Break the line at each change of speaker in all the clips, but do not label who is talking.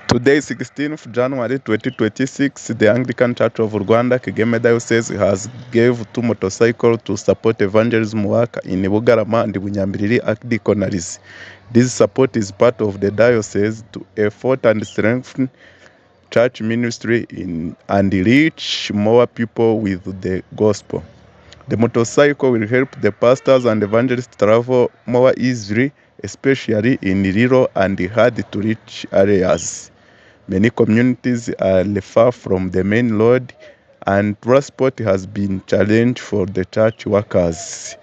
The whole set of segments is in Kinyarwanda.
Today, 16th January 2026, the Anglican Church of Rwanda, Kigeme Diocese, has gave 2 motorcycles to support evangelism work in Bugarama and Bunyambiriri Archdeaconries. This support is part of the diocese to effort and strengthen church ministry and reach more people with the gospel. The motorcycle will help the pastors and evangelists travel more easily, especially in rural and hard-to-reach areas. Many communities are far from the main road, and transport has been challenged for the church workers.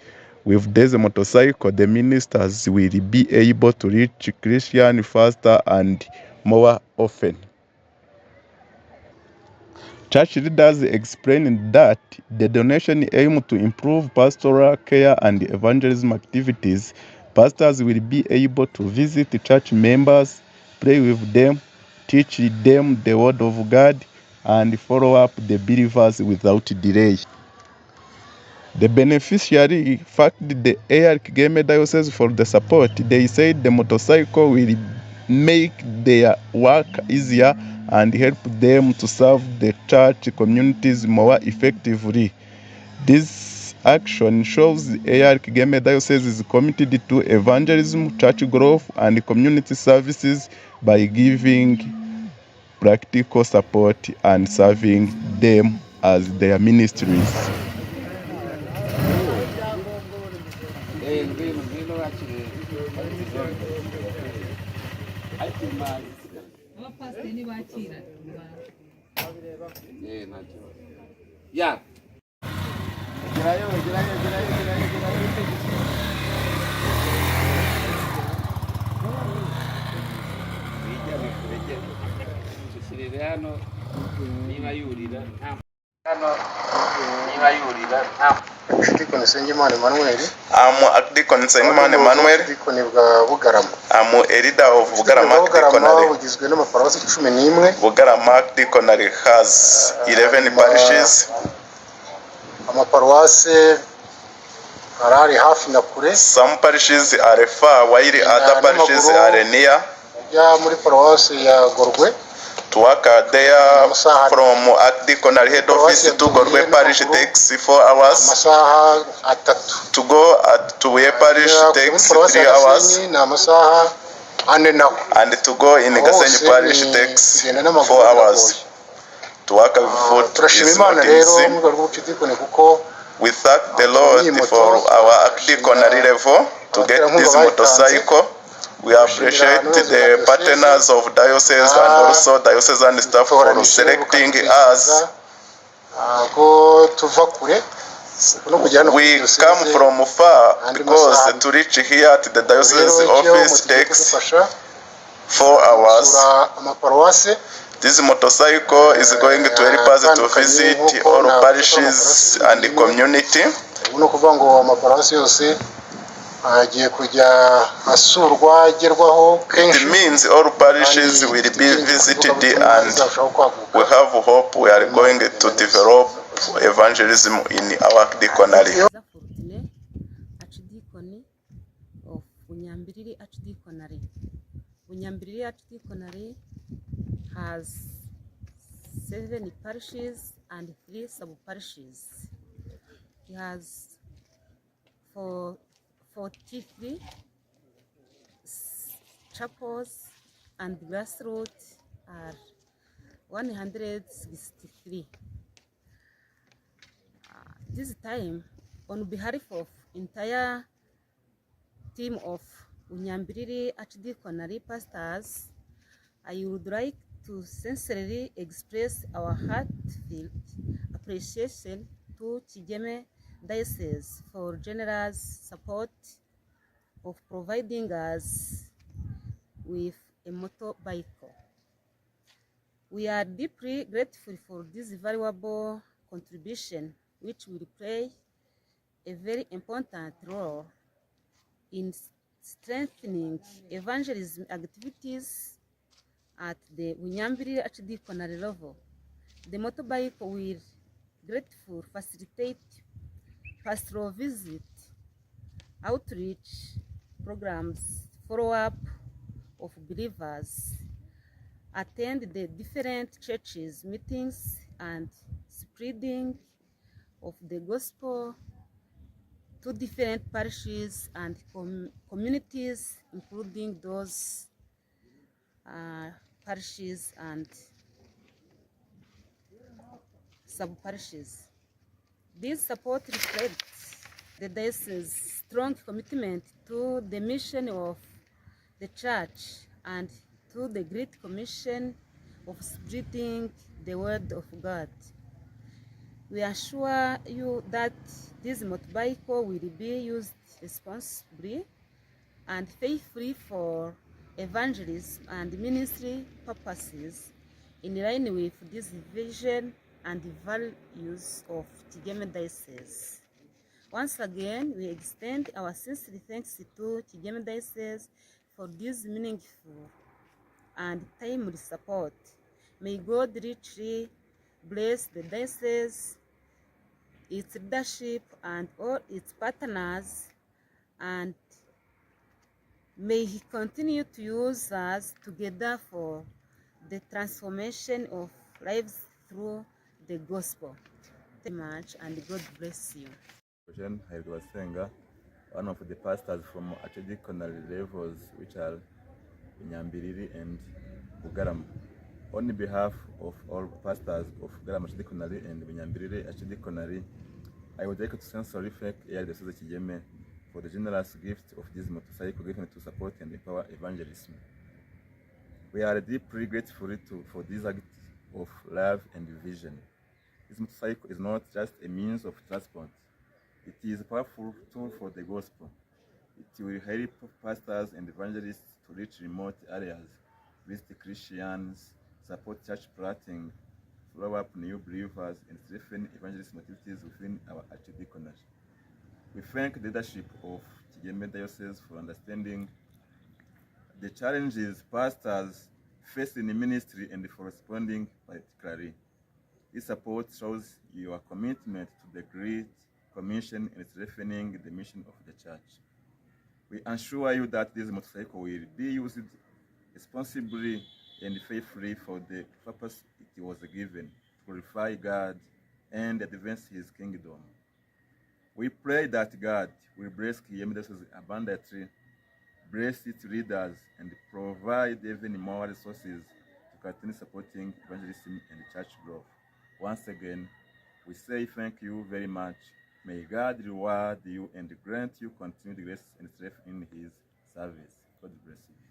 With this motorcycle, the ministers will be able to reach Christians faster and more often. Church leaders explained that the donation aims to improve pastoral care and evangelism activities. Pastors will be able to visit church members, pray with them, teach them the word of God, and follow up the believers without delay. The beneficiary thanked the Kigeme Diocese for the support. They said the motorcycle will make their work easier and help them to serve the church communities more effectively. This action shows the Kigeme Diocese is committed to evangelism, church growth, and community services by giving practical support and serving them as their ministries.
Yeah.
Archdeacon Nsengimana Emmanuel.
I'm Archdeacon Nsengimana Emmanuel.
Archdeacon bwa Bugarama.
I'm a leader of Bugarama Archdeaconry.
Bugizwe n'amaparuwasi 11.
Bugarama Archdeaconry has 11 parishes.
Amaparuwasi arari hafi na kure.
Some parishes are far while other parishes are near.
Ya muri paruwasi ya Gorwe.
To work there from Archdeaconry head office to Gorwe parish takes 4 hours. To go to a parish takes 3 hours. And to go in Gasenyi parish takes 4 hours. To work with foot is not easy. We thank the Lord for our Archdeaconry level to get this motorcycle. We appreciate the partners of diocese and also diocesan staff for selecting us. We come from far because to reach here at the diocese office takes 4 hours. This motorcycle is going to help us to visit all parishes and the community. It means all parishes will be visited, and we have hope we are going to develop evangelism in our Archdeaconry.
Archdeacon of Bunyambiriri Archdeaconry. Bunyambiriri Archdeaconry has 7 parishes and 3 sub-parishes. It has 43 chapels, and grassroots are 163. This time, on behalf of entire team of Bunyambiriri Archdeaconry pastors, I would like to sincerely express our heartfelt appreciation to Kigeme Diocese for generous support of providing us with a motorbike. We are deeply grateful for this valuable contribution, which will play a very important role in strengthening evangelism activities at the Bunyambiriri Archdeaconry level. The motorbike will greatly facilitate pastoral visit, outreach programs, follow-up of believers, attend the different churches meetings and spreading of the gospel to different parishes and communities, including those parishes and sub-parishes. This support reflects the diocese's strong commitment to the mission of the church and to the Great Commission of spreading the word of God. We assure you that this motorbike will be used responsibly and faithfully for evangelism and ministry purposes in line with this vision and the values of Kigeme Diocese. Once again, we extend our sincere thanks to Kigeme Diocese for this meaningful and timely support. May God richly bless the diocese, its leadership, and all its partners, and may He continue to use us together for the transformation of lives through the gospel. Thank you much, and God bless you.
One of the pastors from Archdeaconal levels, which are Nyambiriri and Bugarama. On behalf of all pastors of Bugarama Archdeaconal and Nyambiriri Archdeaconal, I would like to sincerely thank Archdiocese Kigeme for the generous gift of this motorcycle given to support and empower evangelism. We are deeply grateful for this act of love and vision. This motorcycle is not just a means of transport. It is a powerful tool for the gospel. It will help pastors and evangelists to reach remote areas, visit Christians, support church planting, follow up new believers, and strengthen evangelism activities within our archdeaconate. We thank the leadership of Kigeme Diocese for understanding the challenges pastors face in the ministry and for responding particularly. This support shows your commitment to the Great Commission and strengthening the mission of the church. We assure you that this motorcycle will be used responsibly and faithfully for the purpose it was given, to glorify God and advance His kingdom. We pray that God will bless Kigeme Diocese abundantly, bless its leaders, and provide even more resources to continue supporting evangelism and church growth. Once again, we say thank you very much. May God reward you and grant you continued grace and strength in His service. God bless you.